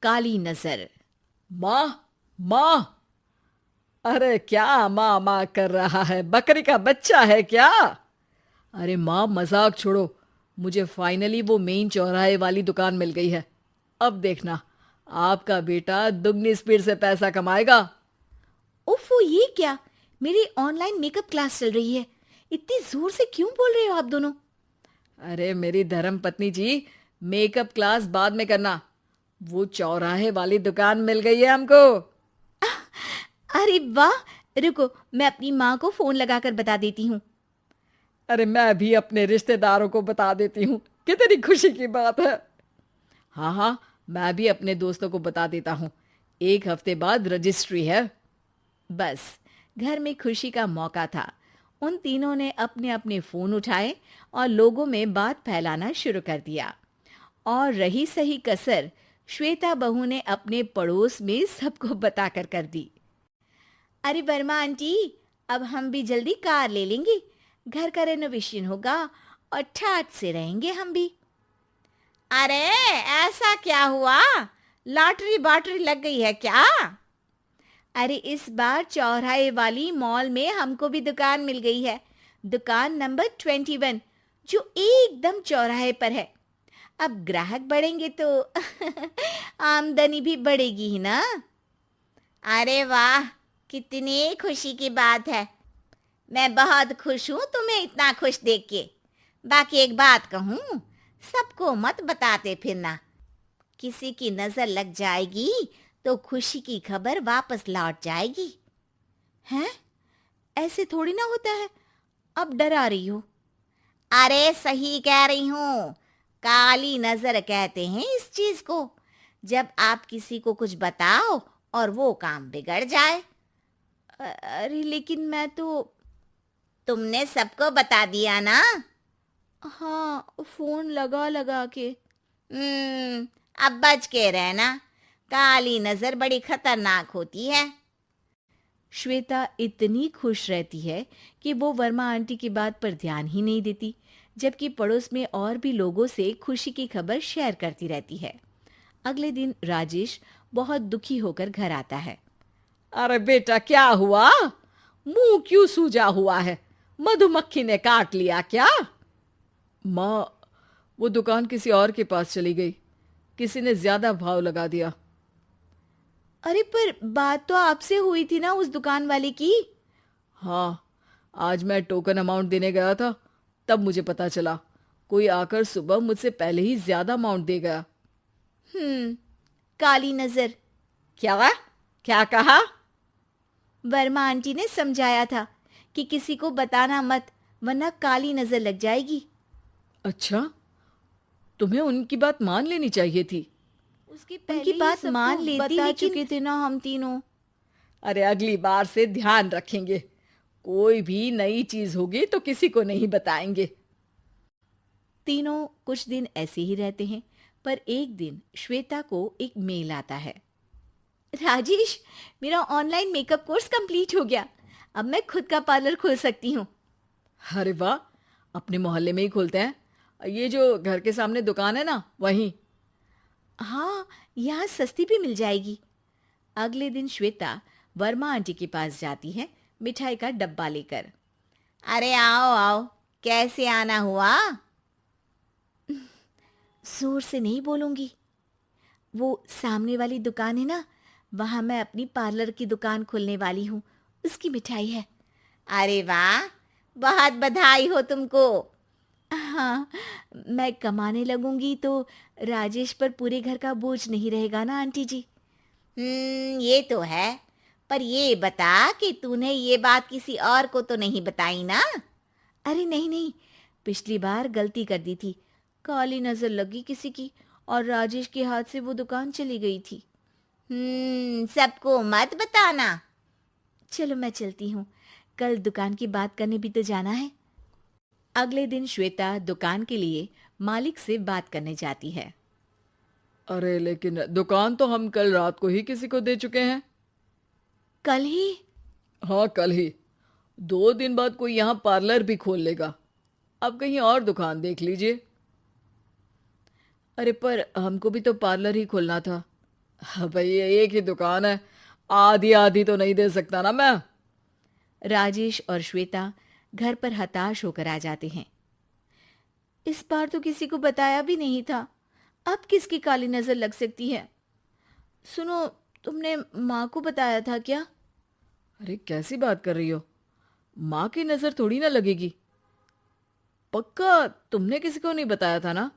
काली नजर। माँ, माँ। अरे क्या माँ माँ कर रहा है? बकरी का बच्चा है क्या? अरे माँ, मजाक छोड़ो। मुझे फाइनली वो मेन चौराहे वाली दुकान मिल गई है। अब देखना, आपका बेटा दुगनी स्पीड से पैसा कमाएगा। ओफो, ये क्या? मेरी ऑनलाइन मेकअप क्लास चल रही है। इतनी जोर से क्यों बोल रहे हो आप दोनों? अरे मेरी धर्म पत्नी जी, मेकअप क्लास बाद में करना। वो चौराहे वाली दुकान मिल गई है हमको। अरे वाह! रुको, मैं अपनी माँ को फोन लगाकर बता देती हूँ। अरे मैं भी अपने रिश्तेदारों को बता देती हूँ। कितनी खुशी की बात है। हाँ हाँ, मैं भी अपने दोस्तों को बता देता हूँ। 1 हफ्ते बाद रजिस्ट्री है। बस, घर में खुशी का मौका था। उन तीनों ने अपने अपने फोन उठाए और लोगों में बात फैलाना शुरू कर दिया। और रही सही कसर, श्वेता बहू ने अपने पड़ोस में सबको बताकर कर दी। अरे वर्मा आंटी, अब हम भी जल्दी कार ले लेंगे। घर का रेनोवेशन होगा और ठाट से रहेंगे हम भी। अरे, ऐसा क्या हुआ? लॉटरी बाटरी लग गई है क्या? अरे, इस बार चौराहे वाली मॉल में हमको भी दुकान मिल गई है। दुकान नंबर 21, जो एकदम चौराहे पर है। अब ग्राहक बढ़ेंगे तो आमदनी भी बढ़ेगी ही ना। अरे वाह, कितनी खुशी की बात है। मैं बहुत खुश हूँ तुम्हें इतना खुश देख के। बाकी एक बात कहूँ, सबको मत बताते फिरना। किसी की नजर लग जाएगी तो खुशी की खबर वापस लौट जाएगी। हैं? ऐसे थोड़ी ना होता है। अब डरा रही हो। अरे सही कह रही हूँ। काली नजर कहते हैं इस चीज को, जब आप किसी को कुछ बताओ और वो काम बिगड़ जाए। अरे लेकिन मैं तो। तुमने सबको बता दिया ना? हाँ, फोन लगा लगा के। अब बच के रहना। काली नजर बड़ी खतरनाक होती है। श्वेता इतनी खुश रहती है कि वो वर्मा आंटी की बात पर ध्यान ही नहीं देती, जबकि पड़ोस में और भी लोगों से खुशी की खबर शेयर करती रहती है। अगले दिन राजेश बहुत दुखी होकर घर आता है। अरे बेटा, क्या हुआ? मुंह क्यों सूजा हुआ है? मधुमक्खी ने काट लिया क्या? माँ, वो दुकान किसी और के पास चली गई। किसी ने ज्यादा भाव लगा दिया। अरे पर बात तो आपसे हुई थी ना उस दुकान वाले की। हाँ, आज मैं टोकन अमाउंट देने गया था, तब मुझे पता चला। कोई आकर सुबह मुझसे पहले ही ज्यादा अमाउंट दे गया। हम्म, काली नजर। क्या? क्या कहा? वर्मा आंटी ने समझाया था कि किसी को बताना मत, वरना काली नजर लग जाएगी। अच्छा, तुम्हें उनकी बात मान लेनी चाहिए थी। उनकी बात मान लेती, बता चुके थे ना हम तीनों। अरे अगली बार से ध्यान रखेंगे। कोई भी नई चीज होगी तो किसी को नहीं बताएंगे। तीनों कुछ दिन ऐसे ही रहते हैं, पर एक दिन श्वेता को एक मेल आता है। राजेश, मेरा ऑनलाइन मेकअप कोर्स कंप्लीट हो गया। अब मैं खुद का पार्लर खोल सकती हूँ। अरे वाह, अपने मोहल्ले में ही खोलते हैं। ये जो घर के सामने दुकान है ना, वहीं। हाँ, यहाँ सस्ती भी मिल जाएगी। अगले दिन श्वेता वर्मा आंटी के पास जाती है, मिठाई का डब्बा लेकर। अरे आओ आओ, कैसे आना हुआ? जोर से नहीं बोलूंगी। वो सामने वाली दुकान है ना, वहां मैं अपनी पार्लर की दुकान खोलने वाली हूँ। उसकी मिठाई है। अरे वाह, बहुत बधाई हो तुमको। हाँ, मैं कमाने लगूंगी तो राजेश पर पूरे घर का बोझ नहीं रहेगा ना आंटी जी। ये तो है। पर ये बता कि तूने ये बात किसी और को तो नहीं बताई ना? अरे नहीं नहीं, पिछली बार गलती कर दी थी। काली नजर लगी किसी की और राजेश के हाथ से वो दुकान चली गई थी। सबको मत बताना। चलो मैं चलती हूँ, कल दुकान की बात करने भी तो जाना है। अगले दिन श्वेता दुकान के लिए मालिक से बात करने जाती है। अरे लेकिन दुकान तो हम कल रात को ही किसी को दे चुके हैं। कल ही? हाँ, कल ही। 2 दिन बाद कोई यहाँ पार्लर भी खोल लेगा। अब कहीं और दुकान देख लीजिए। अरे पर हमको भी तो पार्लर ही खोलना था। हाँ भाई, ये एक ही दुकान है, आधी आधी तो नहीं दे सकता ना मैं। राजेश और श्वेता घर पर हताश होकर आ जाते हैं। इस बार तो किसी को बताया भी नहीं था, अब किसकी काली नजर लग सकती है। सुनो, तुमने माँ को बताया था क्या? अरे कैसी बात कर रही हो, माँ की नजर थोड़ी ना लगेगी। पक्का तुमने किसी को नहीं बताया था ना?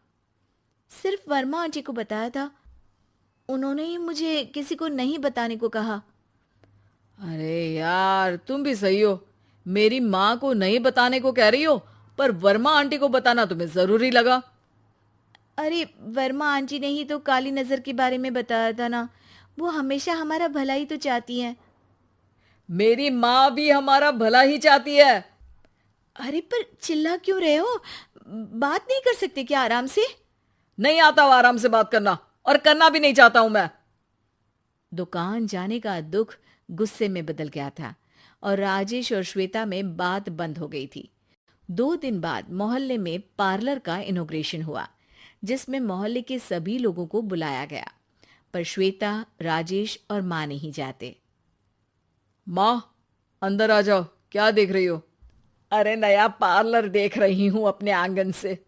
सिर्फ वर्मा आंटी को बताया था, उन्होंने ही मुझे किसी को नहीं बताने को कहा। अरे यार, तुम भी सही हो, मेरी माँ को नहीं बताने को कह रही हो, पर वर्मा आंटी को बताना तुम्हें जरूरी लगा। अरे वर्मा आंटी ने ही तो काली नजर के बारे में बताया था ना, वो हमेशा हमारा भला ही तो चाहती हैं। मेरी माँ भी हमारा भला ही चाहती है। अरे पर चिल्ला क्यों रहे हो? बात नहीं कर सकते क्या आराम से? नहीं आता वो आराम से बात करना, और करना भी नहीं चाहता हूं मैं। दुकान जाने का दुख गुस्से में बदल गया था और राजेश और श्वेता में बात बंद हो गई थी। 2 दिन बाद मोहल्ले में पार्लर का इनॉग्रेशन हुआ, जिसमें मोहल्ले के सभी लोगों को बुलाया गया, पर श्वेता, राजेश और माँ नहीं जाते। माँ, अंदर आ जाओ, क्या देख रही हो? अरे नया पार्लर देख रही हूं अपने आंगन से।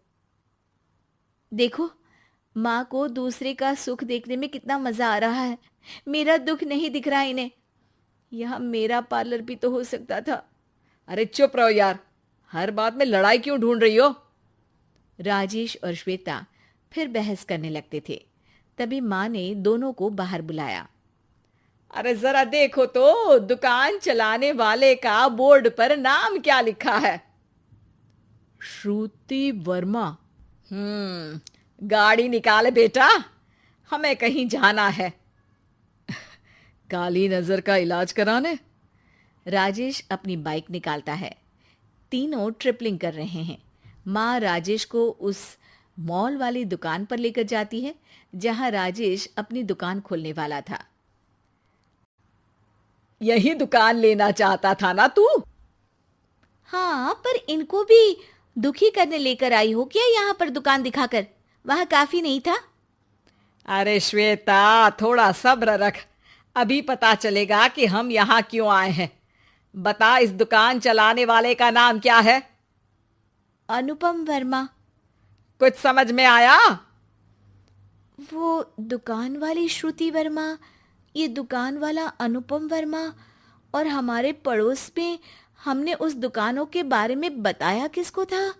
देखो, माँ को दूसरे का सुख देखने में कितना मजा आ रहा है, मेरा दुख नहीं दिख रहा इन्हें। यह मेरा पार्लर भी तो हो सकता था। अरे चुप रहो यार, हर बात में लड़ाई क्यों ढूंढ रही हो? राजेश और श्वेता फिर बहस करने लगते थे। तभी माँ ने दोनों को बाहर बुलाया। अरे जरा देखो तो, दुकान चलाने वाले का बोर्ड पर नाम क्या लिखा है? श्रुति वर्मा। गाड़ी निकाले बेटा, हमें कहीं जाना है। काली नजर का इलाज कराने? राजेश अपनी बाइक निकालता है। तीनों ट्रिपलिंग कर रहे हैं। माँ राजेश को उस मॉल वाली दुकान पर लेकर जाती है जहां राजेश अपनी दुकान खोलने वाला था। यही दुकान लेना चाहता था ना तू? हाँ, पर इनको भी दुखी करने लेकर आई हो क्या यहाँ पर दुकान दिखाकर? वहां काफी नहीं था? अरे श्वेता, थोड़ा सब्र रख, अभी पता चलेगा कि हम यहाँ क्यों आए हैं। बता, इस दुकान चलाने वाले का नाम क्या है? अनुपम वर्मा। कुछ समझ में आया? वो दुकान वाली श्रुति वर्मा, ये दुकान वाला अनुपम वर्मा, और हमारे पड़ोस में हमने उस दुकानों के बारे में बताया किसको था?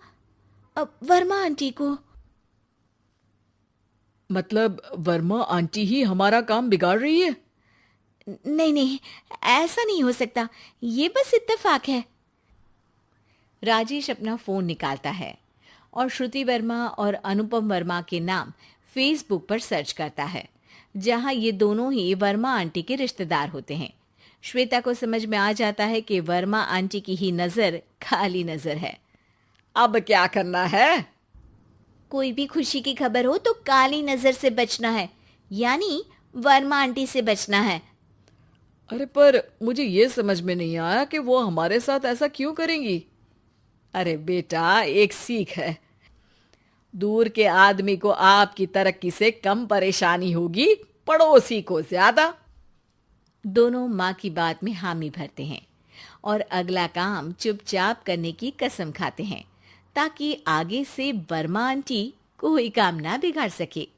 अब वर्मा आंटी को। मतलब वर्मा आंटी ही हमारा काम बिगाड़ रही है? नहीं नहीं, ऐसा नहीं हो सकता, ये बस इत्तेफाक है। राजेश अपना फोन निकालता है और श्रुति वर्मा और अनुपम वर्मा के नाम फेसबुक पर सर्च करता है, जहां ये दोनों ही वर्मा आंटी के रिश्तेदार होते हैं। श्वेता को समझ में आ जाता है कि वर्मा आंटी की ही नजर खाली नजर है। अब क्या करना है? कोई भी खुशी की खबर हो तो काली नजर से बचना है, यानी वर्मा आंटी से बचना है। अरे पर मुझे ये समझ में नहीं आया कि वो हमारे साथ ऐसा क्यों करेंगी। अरे बेटा, एक सीख है, दूर के आदमी को आपकी तरक्की से कम परेशानी होगी, पड़ोसी को ज्यादा। दोनों माँ की बात में हामी भरते हैं और अगला काम चुपचाप करने की कसम खाते हैं, ताकि आगे से वर्मा आंटी कोई काम ना बिगाड़ सके।